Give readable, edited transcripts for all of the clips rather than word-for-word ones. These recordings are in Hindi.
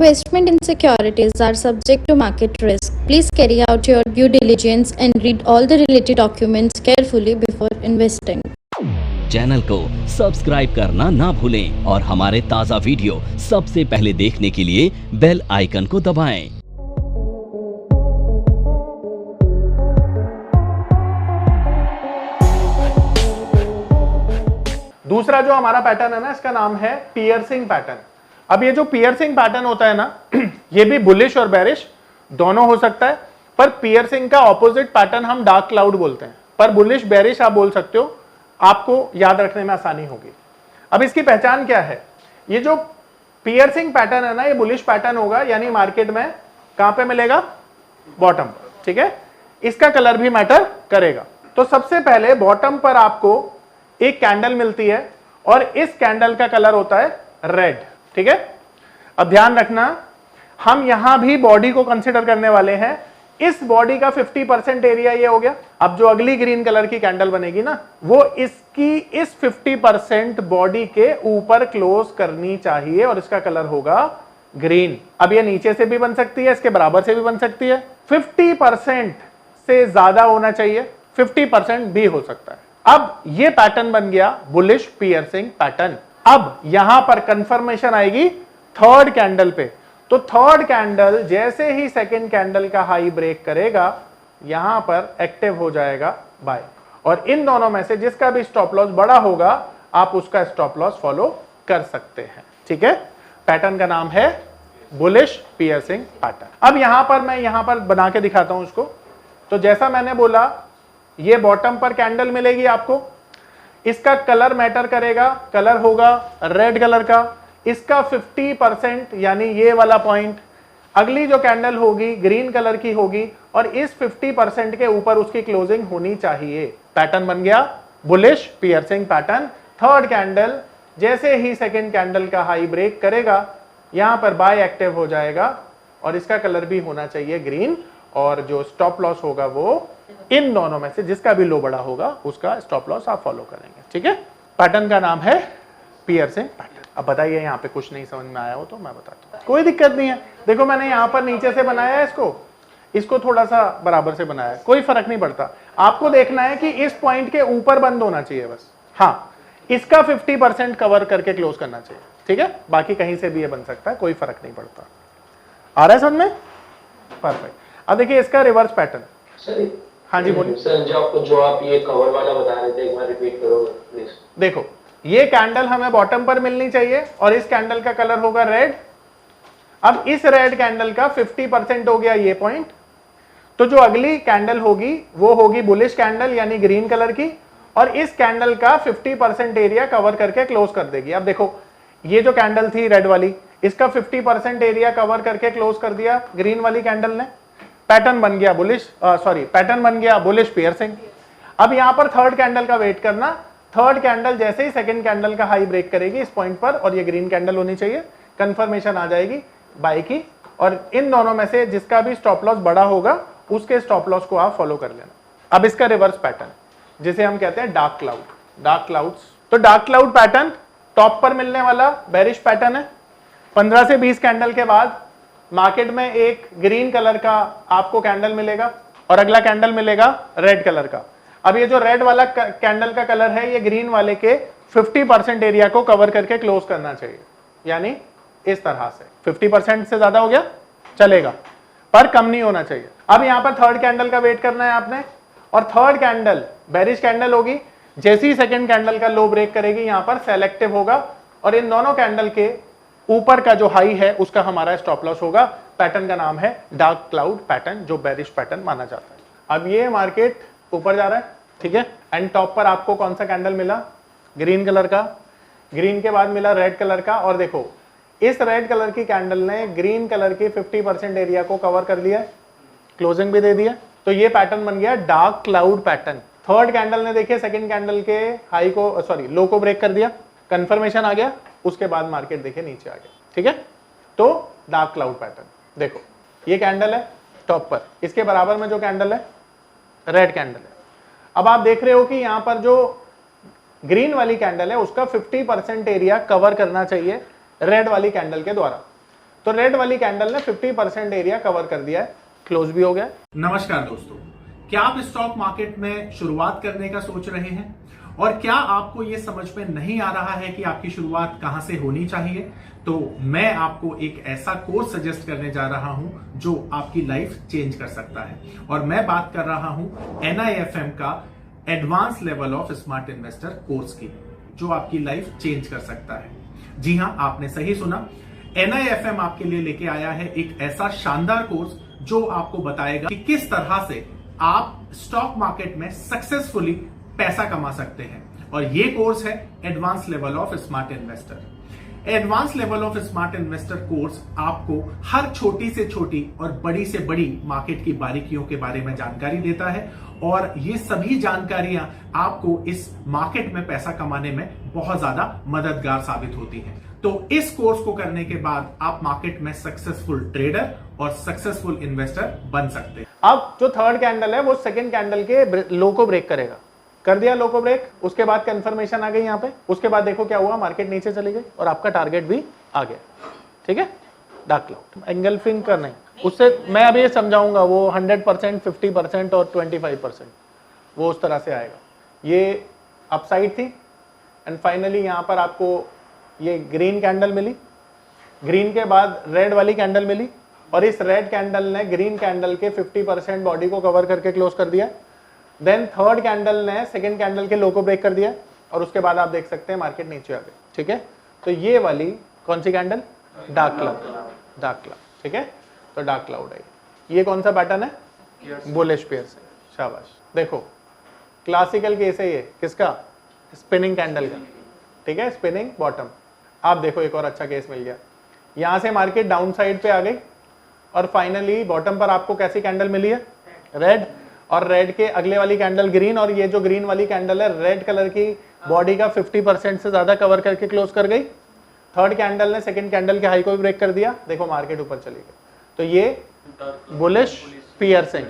Investment in securities are subject to market risk. Please carry out your due diligence and read all the related documents carefully before investing. Channel को सब्सक्राइब करना ना भूलें और हमारे ताज़ा वीडियो सबसे पहले देखने के लिए बेल आइकन को दबाएं। दूसरा जो हमारा पैटर्न है ना, इसका नाम है पियर्सिंग पैटर्न। अब ये जो पियर्सिंग पैटर्न होता है ना, ये भी बुलिश और बेरिश दोनों हो सकता है, पर पियर्सिंग का ऑपोजिट पैटर्न हम डार्क क्लाउड बोलते हैं, पर बुलिश बेरिश आप बोल सकते हो, आपको याद रखने में आसानी होगी। अब इसकी पहचान क्या है? ये जो पियर्सिंग पैटर्न है ना, ये बुलिश पैटर्न होगा, यानी मार्केट में कहां पे मिलेगा? बॉटम पर, ठीक है। इसका कलर भी मैटर करेगा। तो सबसे पहले बॉटम पर आपको एक कैंडल मिलती है और इस कैंडल का कलर होता है रेड, ठीक है। अब ध्यान रखना, हम यहां भी बॉडी को कंसीडर करने वाले हैं। इस बॉडी का 50% एरिया ये हो गया। अब जो अगली ग्रीन कलर की कैंडल बनेगी ना, वो इसकी इस 50% बॉडी के ऊपर क्लोज करनी चाहिए और इसका कलर होगा ग्रीन। अब ये नीचे से भी बन सकती है, इसके बराबर से भी बन सकती है। 50% से ज्यादा होना चाहिए, 50% भी हो सकता है। अब ये पैटर्न बन गया बुलिश पियर्सिंग पैटर्न। अब यहां पर कंफर्मेशन आएगी थर्ड कैंडल पे। तो थर्ड कैंडल जैसे ही सेकंड कैंडल का हाई ब्रेक करेगा, यहां पर एक्टिव हो जाएगा बाय। और इन दोनों में से जिसका भी स्टॉप लॉस बड़ा होगा, आप उसका स्टॉप लॉस फॉलो कर सकते हैं, ठीक है। पैटर्न का नाम है बुलिश पियर्सिंग पैटर्न। अब यहां पर मैं यहां पर बना के दिखाता हूं उसको। तो जैसा मैंने बोला, ये बॉटम पर कैंडल मिलेगी आपको, इसका कलर मैटर करेगा, कलर होगा रेड कलर का। इसका 50% यानी ये वाला पॉइंट, अगली जो कैंडल होगी ग्रीन कलर की होगी और इस 50% के ऊपर उसकी क्लोजिंग होनी चाहिए। पैटर्न बन गया bullish piercing pattern. Third candle जैसे ही सेकंड कैंडल का हाई ब्रेक करेगा, यहां पर बाय एक्टिव हो जाएगा और इसका कलर भी होना चाहिए ग्रीन। और जो स्टॉप लॉस होगा वो इन दोनों में से जिसका भी लो बड़ा होगा, उसका स्टॉप लॉस आप फॉलो करेंगे, ठीक है। पैटर्न का नाम है पियर्सिंग पैटर्न। अब बताइए, यहाँ पे कुछ नहीं समझ में आया हो तो मैं बताता हूँ, कोई दिक्कत नहीं है। देखो मैंने यहाँ पर नीचे से बनाया है इसको थोड़ा सा बराबर से बनाया है, कोई फर्क नहीं पड़ता। आपको देखना है कि इस पॉइंट के ऊपर बंद होना चाहिए बस। हाँ, इसका 50% कवर करके क्लोज करना चाहिए, ठीक है। बाकी कहीं से भी ये बन सकता है, कोई फर्क नहीं पड़ता। आ रहा है समझ में? परफेक्ट। अब देखिए इसका रिवर्स पैटर्न। हाँ जी बोलिए सर। जो आप ये कवर वाला बता रहे थे, एक बार रिपीट करोगे प्लीज? देखो, ये कैंडल हमें बॉटम पर मिलनी चाहिए और इस कैंडल का कलर होगा रेड। अब इस रेड कैंडल का 50% हो गया ये पॉइंट। तो जो अगली कैंडल होगी वो होगी बुलिश कैंडल यानी ग्रीन कलर की, और इस कैंडल का 50% एरिया कवर करके क्लोज कर देगी। अब देखो, ये जो कैंडल थी रेड वाली, इसका 50% एरिया कवर करके क्लोज कर दिया ग्रीन वाली कैंडल ने। पैटर्न बन गया पैटर्न बन गया बुलिश पियर्सिंग। अब यहां पर थर्ड कैंडल का वेट करना। थर्ड कैंडल जैसे ही सेकंड कैंडल का हाई ब्रेक करेगी इस पॉइंट पर, और ये ग्रीन कैंडल होनी चाहिए, कंफर्मेशन आ जाएगी बाय की। और इन दोनों में से जिसका भी स्टॉप लॉस बड़ा होगा, उसके स्टॉप लॉस को आप फॉलो कर लेना। अब इसका रिवर्स पैटर्न, जिसे हम कहते हैं डार्क क्लाउड्स। तो डार्क क्लाउड पैटर्न टॉप पर मिलने वाला बेरिश पैटर्न है। 15 से 20 कैंडल के बाद मार्केट में एक ग्रीन कलर का आपको कैंडल मिलेगा और अगला कैंडल मिलेगा रेड कलर का। अब ये जो रेड वाला कैंडल का कलर है, ये ग्रीन वाले के 50% एरिया को कवर करके क्लोज करना चाहिए, यानी इस तरह से। 50% से ज्यादा हो गया चलेगा, पर कम नहीं होना चाहिए। अब यहां पर थर्ड कैंडल का वेट करना है आपने, और थर्ड कैंडल बेरिश कैंडल होगी। जैसे ही सेकंड कैंडल का लो ब्रेक करेगी, यहां पर सेलेक्टिव होगा और इन दोनों कैंडल के ऊपर का जो हाई है उसका हमारा स्टॉप लॉस होगा। पैटर्न का नाम है डार्क क्लाउड पैटर्न, जो बेरिश पैटर्न माना जाता है। अब ये मार्केट ऊपर जा रहा है, ठीक है। एंड टॉप पर आपको कौन सा कैंडल मिला? ग्रीन कलर का। ग्रीन के बाद मिला रेड कलर का, और देखो इस रेड कलर की कैंडल ने ग्रीन कलर के 50% एरिया को कवर कर लिया, क्लोजिंग भी दे दिया। तो ये पैटर्न बन गया dark cloud pattern. Third candle ने देखिए सेकंड कैंडल के हाई को लो को ब्रेक कर दिया, कंफर्मेशन आ गया, उसके बाद मार्केट देखिए नीचे आ गया, ठीक है। तो डार्क क्लाउड पैटर्न देखो, ये कैंडल है टॉप पर, इसके बराबर में जो कैंडल है रेड कैंडल है। अब आप देख रहे हो कि यहां पर जो ग्रीन वाली कैंडल है उसका 50% एरिया कवर करना चाहिए रेड वाली कैंडल के द्वारा। तो रेड वाली कैंडल ने 50% एरिया कवर कर दिया है, क्लोज भी हो गया। नमस्कार दोस्तों, क्या आप स्टॉक मार्केट में शुरुआत करने का सोच रहे हैं और क्या आपको यह समझ में नहीं आ रहा है कि आपकी शुरुआत कहां से होनी चाहिए? तो मैं आपको एक ऐसा कोर्स सजेस्ट करने जा रहा हूं जो आपकी लाइफ चेंज कर सकता है, और मैं बात कर रहा हूं NIFM का advance level of smart investor course की, जो आपकी लाइफ चेंज कर सकता है। जी हां, आपने सही सुना, NIFM आपके लिए लेके आया है एक ऐसा शानदार कोर्स जो आपको बताएगा कि किस तरह से आप स्टॉक मार्केट में सक्सेसफुली पैसा कमा सकते हैं। और ये कोर्स है advance level of smart investor. Advance level of smart investor course आपको हर छोटी से छोटी और बड़ी से बड़ी मार्केट की बारीकियों के बारे में जानकारी देता है, और ये सभी जानकारियां आपको इस मार्केट में पैसा कमाने में बहुत ज्यादा मददगार साबित होती हैं। तो इस कोर्स को करने के बाद आप मार्केट में सक्सेसफुल ट्रेडर और सक्सेसफुल इन्वेस्टर बन सकते हैं। अब जो थर्ड कैंडल है वो सेकंड कैंडल के लो को ब्रेक करेगा। कर दिया लो को ब्रेक, उसके बाद कंफर्मेशन आ गई यहाँ पे, उसके बाद देखो क्या हुआ, मार्केट नीचे चली गई और आपका टारगेट भी आ गया। ठीक है, डार्क क्लाउड एंगल्फिंग करना है, उससे मैं अभी ये समझाऊंगा, वो 100%, 50% और 25% वो उस तरह से आएगा। ये अपसाइड थी एंड फाइनली यहाँ पर आपको ये ग्रीन कैंडल मिली, ग्रीन के बाद रेड वाली कैंडल मिली, और इस रेड कैंडल ने ग्रीन कैंडल के 50% बॉडी को कवर करके क्लोज कर दिया। देन थर्ड कैंडल ने सेकंड कैंडल के लो को ब्रेक कर दिया, और उसके बाद आप देख सकते हैं मार्केट नीचे आ गई। ठीक है, तो ये वाली कौन सी candle? Dark cloud. Dark cloud, ठीक है, तो डार्क क्लाउड है। ये कौन सा पैटर्न है? Bullish piercing. शाबाश। देखो क्लासिकल केस है ये, किसका? स्पिनिंग कैंडल का। ठीक है, स्पिनिंग बॉटम। आप देखो एक और अच्छा केस मिल गया, यहां से मार्केट डाउन साइड पे आ गई और फाइनली बॉटम पर आपको कैसी कैंडल मिली है? रेड, और रेड के अगले वाली कैंडल ग्रीन, और ये जो ग्रीन वाली कैंडल है रेड कलर की बॉडी का 50% से ज्यादा कवर करके क्लोज कर गई। थर्ड कैंडल ने सेकंड कैंडल के हाई को भी ब्रेक कर दिया, देखो मार्केट ऊपर चली गई। तो ये बुलिश पियर्सिंग।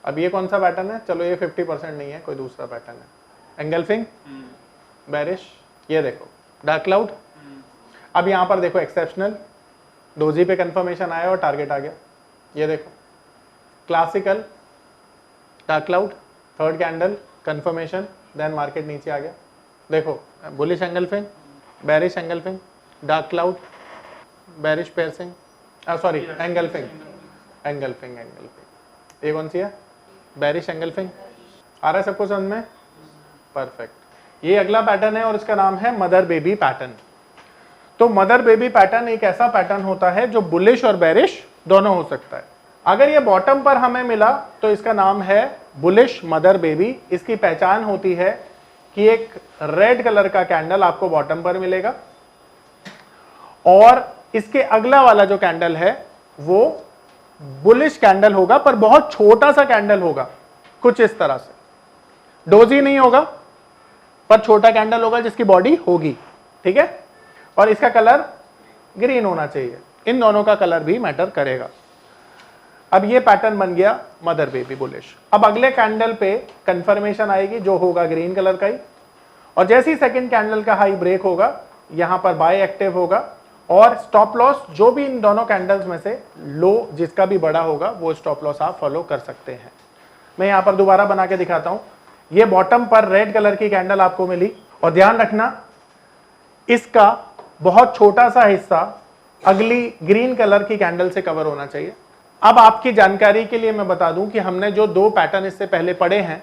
अब ये कौन सा पैटर्न है? चलो ये 50% नहीं है, कोई दूसरा पैटर्न है। Engulfing, bearish. ये देखो डार्क क्लाउड। अब यहां पर देखो एक्सेप्शनल, डोजी पे कंफर्मेशन आया और टारगेट आ गया। ये देखो classical dark cloud, third candle confirmation, then market नीचे आ गया। देखो bullish engulfing, bearish engulfing, dark cloud, bearish piercing, sorry engulfing, engulfing, engulfing. ये कौन सी है? Bearish engulfing. आ रहा है सबको समझ में? परफेक्ट। ये अगला पैटर्न है और इसका नाम है मदर बेबी पैटर्न। तो मदर बेबी पैटर्न एक ऐसा पैटर्न होता है जो बुलिश और बेरिश दोनों हो सकता है। अगर ये बॉटम पर हमें मिला तो इसका नाम है बुलिश मदर बेबी। इसकी पहचान होती है कि एक रेड कलर का कैंडल आपको बॉटम पर मिलेगा, और इसके अगला वाला जो कैंडल है वो बुलिश कैंडल होगा, पर बहुत छोटा सा कैंडल होगा, कुछ इस तरह से। डोजी नहीं होगा, पर छोटा कैंडल होगा जिसकी बॉडी होगी। ठीक है, और इसका कलर ग्रीन होना चाहिए। इन दोनों का कलर भी मैटर करेगा। अब ये पैटर्न बन गया मदर बेबी बुलिश। अब अगले कैंडल पे कंफर्मेशन आएगी जो होगा ग्रीन कलर का ही, और जैसे ही सेकंड कैंडल का हाई ब्रेक होगा यहां पर बाय एक्टिव होगा, और स्टॉप लॉस जो भी इन दोनों कैंडल्स में से लो जिसका भी बड़ा होगा वो स्टॉप लॉस आप फॉलो कर सकते हैं। मैं यहां पर दोबारा बना के दिखाता हूं। ये बॉटम पर रेड कलर की कैंडल आपको मिली, और ध्यान रखना इसका बहुत छोटा सा हिस्सा अगली ग्रीन कलर की कैंडल से कवर होना चाहिए। अब आपकी जानकारी के लिए मैं बता दूं कि हमने जो दो पैटर्न इससे पहले पढ़े हैं,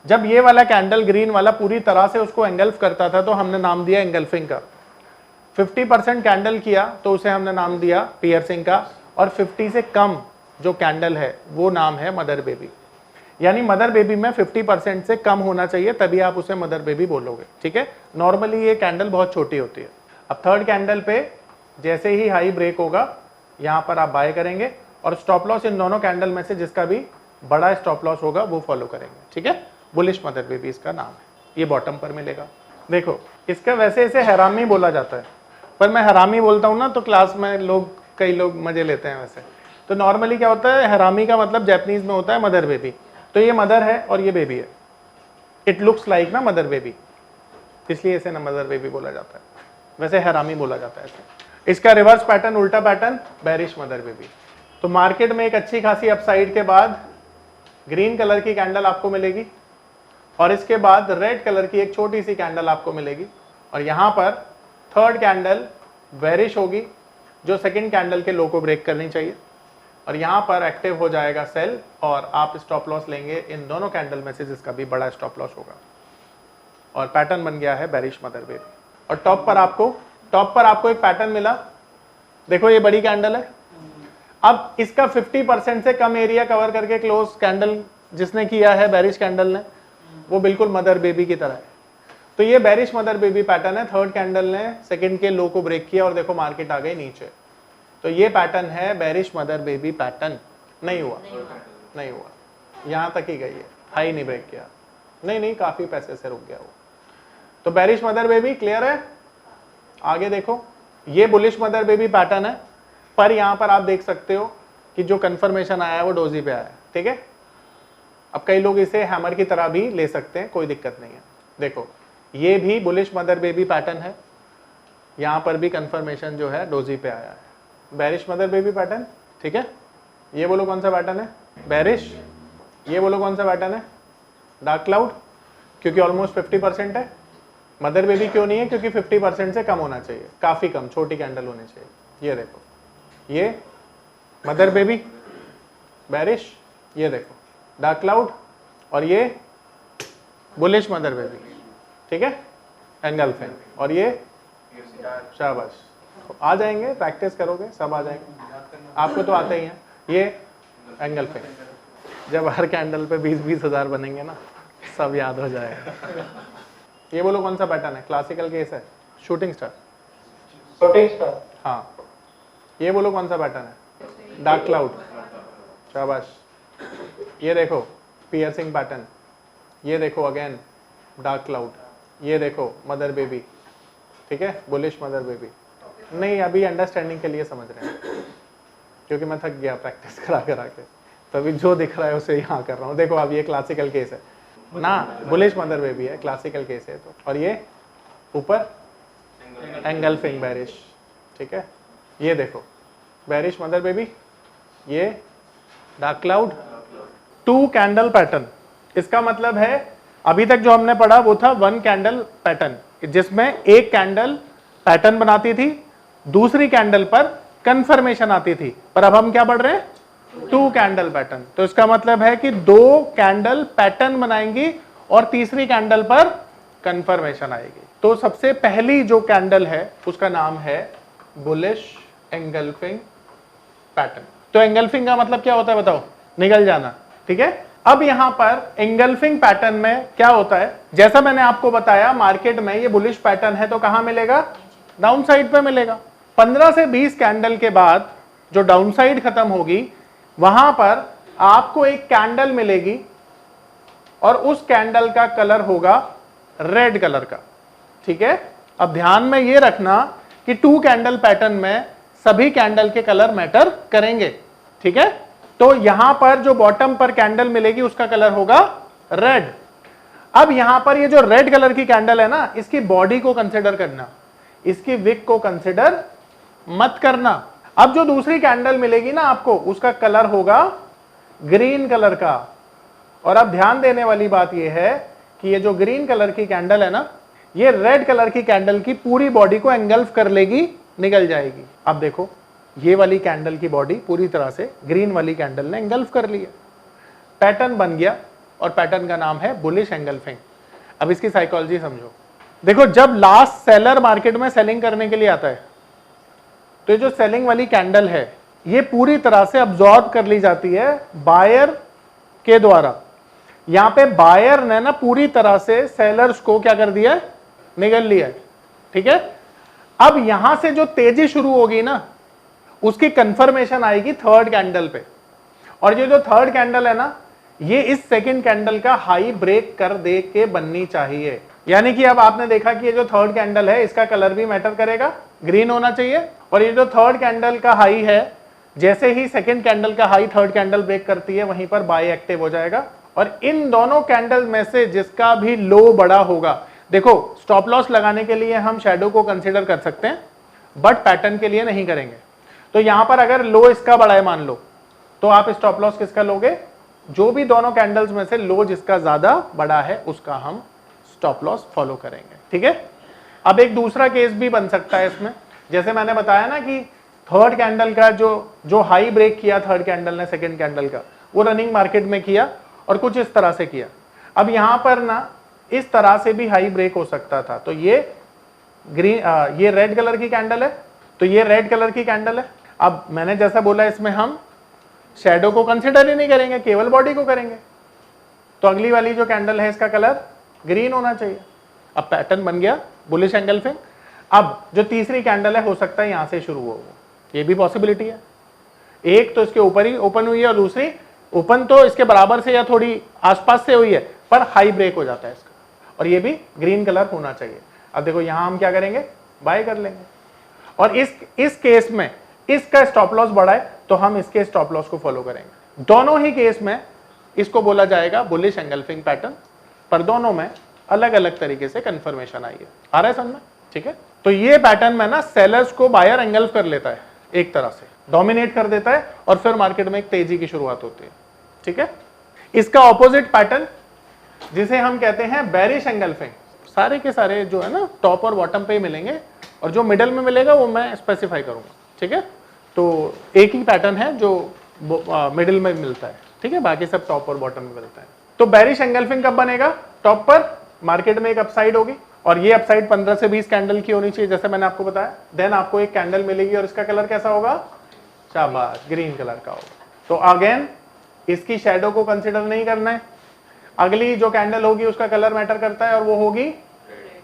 जब ये वाला कैंडल ग्रीन वाला पूरी तरह से उसको एंगल्फ करता था तो हमने नाम दिया एंगल्फिंग का। 50% कैंडल किया तो उसे हमने नाम दिया पियर्सिंग का, और 50 से कम जो कैंडल है वो नाम है मदर बेबी। यानी मदर बेबी में 50% से कम होना चाहिए, तभी आप उसे मदर बेबी बोलोगे। ठीक है, नॉर्मली ये कैंडल बहुत छोटी होती है। अब थर्ड कैंडल पे जैसे ही हाई ब्रेक होगा यहां पर आप बाय करेंगे, और स्टॉप लॉस इन दोनों कैंडल में से जिसका भी बड़ा स्टॉप लॉस होगा वो फॉलो करेंगे। ठीक है, बुलिश मदर बेबी इसका नाम है। ये बॉटम पर मिलेगा। देखो इसका वैसे इसे हरामी बोला जाता है, पर मैं हरामी बोलता हूं ना तो क्लास में लोग कई लोग मजे लेते हैं। वैसे तो नॉर्मली क्या होता है, हरामी का मतलब जैपनीज में होता है मदर बेबी। तो ये मदर है और ये बेबी है, इट लुक्स लाइक ना मदर बेबी, इसलिए इसे ना मदर बेबी बोला जाता है। वैसे हरामी बोला जाता है इसे। इसका रिवर्स पैटर्न, उल्टा पैटर्न, बेरिश मदर बेबी। तो मार्केट में एक अच्छी खासी अपसाइड के बाद ग्रीन कलर की कैंडल आपको मिलेगी और इसके बाद रेड कलर की एक छोटी सी कैंडल आपको मिलेगी और यहां पर थर्ड कैंडल बेरिश होगी जो सेकंड कैंडल के लो को ब्रेक करनी चाहिए और यहां पर एक्टिव हो जाएगा सेल और आप स्टॉप लॉस लेंगे इन दोनों कैंडल में से जिसका भी बड़ा स्टॉप लॉस होगा और पैटर्न बन गया है बेरिश मदर बेबी। और टॉप पर आपको एक पैटर्न मिला, देखो ये बड़ी कैंडल है। अब इसका 50% से कम एरिया कवर करके क्लोज कैंडल जिसने किया है बेरिश कैंडल ने, वो बिल्कुल मदर बेबी की तरह है। तो ये बेरिश मदर बेबी पैटर्न है। थर्ड कैंडल ने सेकंड के लो को ब्रेक किया और देखो मार्केट आ गई नीचे। तो ये पैटर्न है बेरिश मदर बेबी पैटर्न। नहीं हुआ, यहां तक ही गई है, हाई नहीं ब्रेक किया, नहीं काफी पैसे से रुक गया वो। तो बेरिश मदर बेबी क्लियर है। आगे देखो, ये बुलिश मदर बेबी पैटर्न है, पर यहां पर आप देख सकते हो कि जो कंफर्मेशन आया है वो डोजी पे आया है। ठीक है, अब कई लोग इसे हैमर की तरह भी ले सकते हैं, कोई दिक्कत नहीं है। देखो ये भी बुलिश मदर बेबी पैटर्न है, यहां पर भी कंफर्मेशन जो है डोजी पे आया है। बेरिश मदर बेबी पैटर्न, ठीक है। ये बोलो कौन सा पैटर्न है, बेरिश। ये बोलो कौन सा पैटर्न है, डार्क क्लाउड, क्योंकि ऑलमोस्ट 50% है। मदर बेबी क्यों नहीं है, क्योंकि 50% से कम होना चाहिए, काफी कम, छोटी कैंडल होनी चाहिए। ये देखो, ये मदर बेबी बेरिश, ये देखो डार्क क्लाउड और ये बुलिश मदर बेबी, ठीक है, एंगल्फिंग। और ये शाबाश, आ जाएंगे, प्रैक्टिस करोगे सब आ जाएंगे, आपको तो आते ही हैं। ये एंगल्फिंग, जब हर कैंडल पे 20-20 हजार बनेंगे ना, सब याद हो जाएगा। ये बोलो कौन सा पैटर्न है, क्लासिकल केस है, शूटिंग स्टार। हाँ, ये बोलो कौन सा पैटर्न है, डार्क क्लाउड, शाबाश। ये देखो पियर्सिंग पैटर्न, ये देखो अगेन डार्क क्लाउड, ये देखो मदर बेबी, ठीक है, बुलिश मदर बेबी। नहीं, अभी अंडरस्टैंडिंग के लिए समझ रहे हैं, क्योंकि मैं थक गया प्रैक्टिस करा के, तभी जो दिख रहा है उसे यहाँ कर रहा हूँ। देखो अब ये क्लासिकल केस है ना, बुलिश मदर बेबी है, क्लासिकल केस है। तो और ये ऊपर एंगल्फिंग बेरिश, ठीक है। ये देखो बेरिश मदर बेबी, ये डार्क क्लाउड, 2 कैंडल पैटर्न। इसका मतलब है अभी तक जो हमने पढ़ा वो था 1 कैंडल पैटर्न, जिसमें एक कैंडल पैटर्न बनाती थी, दूसरी कैंडल पर कंफर्मेशन आती थी। पर अब हम क्या पढ़ रहे हैं, 2 कैंडल पैटर्न। तो इसका मतलब है कि 2 कैंडल पैटर्न बनाएंगी और तीसरी कैंडल पर कंफर्मेशन आएगी। तो सबसे पहली जो कैंडल है उसका नाम है बुलिश एंगल्फिंग पैटर्न। तो एंगल्फिंग का मतलब क्या होता है बताओ, निकल जाना, ठीक है। अब यहां पर एंगल्फिंग पैटर्न में क्या होता है, जैसा मैंने आपको बताया मार्केट में ये बुलिश पैटर्न है तो कहां मिलेगा, डाउन साइड पे मिलेगा। 15 से 20 कैंडल के बाद जो डाउन साइड खत्म होगी वहां पर आपको एक कैंडल मिलेगी और उस कैंडल का कलर होगा रेड कलर का, ठीक है। अब ध्यान में ये रखना कि 2 कैंडल पैटर्न में सभी कैंडल के कलर मैटर करेंगे, ठीक है। तो यहां पर जो बॉटम पर कैंडल मिलेगी उसका कलर होगा रेड। अब यहां पर ये जो रेड कलर की कैंडल है ना, इसकी बॉडी को कंसिडर करना, इसकी विक को कंसिडर मत करना। अब जो दूसरी कैंडल मिलेगी ना आपको, उसका कलर होगा ग्रीन कलर का। और अब ध्यान देने वाली बात यह है कि ये जो ग्रीन कलर की कैंडल है ना, ये रेड कलर की कैंडल की पूरी बॉडी को एंगल्फ कर लेगी, निकल जाएगी। अब देखो ये वाली कैंडल की बॉडी पूरी तरह से ग्रीन वाली कैंडल ने एंगल्फ कर लिया, पैटर्न बन गया और पैटर्न का नाम है बुलिश एंगल्फिंग। अब इसकी साइकोलॉजी समझो। देखो जब लास्ट सेलर मार्केट में सेलिंग करने के लिए आता है तो ये जो सेलिंग वाली कैंडल है ये पूरी तरह से अब्सॉर्ब कर ली जाती है बायर के द्वारा। यहां पे बायर ने ना पूरी तरह से सेलर्स को क्या कर दिया, निगल लिया, ठीक है। अब यहां से जो तेजी शुरू होगी ना, उसकी कंफर्मेशन आएगी थर्ड कैंडल पे, और ये जो थर्ड कैंडल है ना, ये इस सेकंड कैंडल का हाई ब्रेक कर दे के बननी चाहिए। यानी कि अब आपने देखा कि ये जो थर्ड कैंडल है इसका कलर भी मैटर करेगा, ग्रीन होना चाहिए। और ये जो थर्ड कैंडल का हाई है, जैसे ही सेकंड कैंडल का हाई थर्ड कैंडल ब्रेक करती है वहीं पर बाय एक्टिव हो जाएगा। और इन दोनों कैंडल में से जिसका भी लो बड़ा होगा, देखो स्टॉप लॉस लगाने के लिए हम शैडो को कंसीडर कर सकते हैं। बट पैटर्न के लिए नहीं करेंगे। तो यहां पर अगर लो इसका बड़ा है मान लो, तो आप स्टॉप लॉस किसका लोगे? जो भी दोनों कैंडल्स में से लो जिसका ज्यादा बड़ा है उसका हम स्टॉप लॉस फॉलो करेंगे। ठीक है। अब एक दूसरा केस भी बन सकता है इसमें, जैसे मैंने बताया ना कि थर्ड कैंडल का जो हाई ब्रेक किया थर्ड कैंडल ने सेकंड कैंडल का, वो रनिंग मार्केट में किया और कुछ इस तरह से किया। अब यहां पर ना इस तरह से भी हाई ब्रेक हो सकता था। तो ये ये रेड कलर की कैंडल है, तो ये रेड कलर की कैंडल है। अब मैंने जैसा बोला इसमें हम शैडो को कंसिडर ही नहीं करेंगे, केवल बॉडी को करेंगे। तो अगली वाली जो कैंडल है इसका कलर ग्रीन होना चाहिए। अब पैटर्न बन गया बुलिश एंगल्फिंग। अब जो तीसरी कैंडल है हो सकता है यहां से शुरू हो, ये भी पॉसिबिलिटी है। एक तो इसके ऊपर ही ओपन हुई है और दूसरी ओपन तो इसके बराबर से या थोड़ी आसपास से हुई है, पर हाई ब्रेक हो जाता है इसका, और ये भी ग्रीन कलर होना चाहिए। अब देखो यहां हम क्या करेंगे, बाय कर लेंगे। और इस केस में इसका स्टॉप लॉस बड़ा है तो हम इसके स्टॉप लॉस को फॉलो करेंगे। दोनों ही केस में इसको बोला जाएगा बुलिश एंगल्फिंग पैटर्न, पर दोनों में अलग अलग तरीके से कंफर्मेशन आई है। आ रहा है समझ में? ठीक है। तो ये पैटर्न में ना सेलर्स को बायर एंगल्फ कर लेता है, एक तरह से डोमिनेट कर देता है, और फिर मार्केट में एक तेजी की शुरुआत होती है। ठीक है। इसका ऑपोजिट पैटर्न जिसे हम कहते हैं बेरिश एंगल्फिंग, सारे के सारे जो है ना टॉप और बॉटम पे ही मिलेंगे, और जो मिडल में मिलेगा वो मैं स्पेसिफाई करूंगा। ठीक है। तो एक ही पैटर्न है जो मिडिल में मिलता है। ठीक है। बाकी सब टॉप और बॉटम में मिलता है। तो बेरिश एंगल्फिंग कब बनेगा? टॉप पर मार्केट में एक अपसाइड होगी, और ये अपसाइड 15 से 20 कैंडल की होनी चाहिए जैसे मैंने आपको बताया। देन आपको एक कैंडल मिलेगी और इसका कलर कैसा होगा? शाबाश, ग्रीन कलर का होगा। तो अगेन इसकी शैडो को कंसिडर नहीं करना है। अगली जो कैंडल होगी उसका कलर मैटर करता है, और वो होगी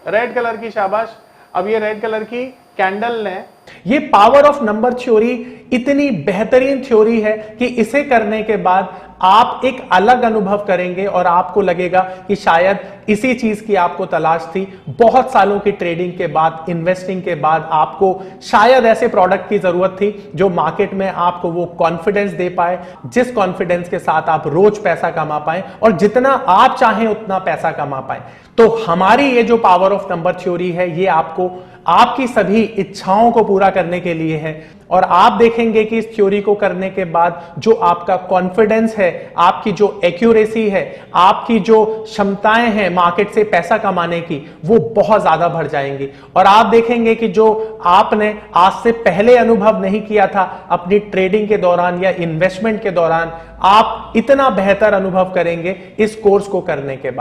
रेड कलर की। शाबाश। अब ये रेड कलर की कैंडल ने, ये पावर ऑफ नंबर थ्योरी इतनी बेहतरीन थ्योरी है कि इसे करने के बाद आप एक अलग अनुभव करेंगे और आपको लगेगा कि शायद इसी चीज की आपको तलाश थी। बहुत सालों की ट्रेडिंग के बाद, इन्वेस्टिंग के बाद आपको शायद ऐसे प्रोडक्ट की जरूरत थी जो मार्केट में आपको वो कॉन्फिडेंस दे पाए, जिस कॉन्फिडेंस के साथ आप रोज पैसा कमा पाए और जितना आप चाहें उतना पैसा कमा पाए। तो हमारी ये जो पावर ऑफ नंबर थ्योरी है, ये आपको आपकी सभी इच्छाओं को पूरा करने के लिए है। और आप देखेंगे कि इस थ्योरी को करने के बाद जो आपका कॉन्फिडेंस है, आपकी जो एक्यूरेसी है, आपकी जो क्षमताएं हैं मार्केट से पैसा कमाने की, वो बहुत ज्यादा बढ़ जाएंगी। और आप देखेंगे कि जो आपने आज से पहले अनुभव नहीं किया था अपनी ट्रेडिंग के दौरान या इन्वेस्टमेंट के दौरान, आप इतना बेहतर अनुभव करेंगे इस कोर्स को करने के बाद।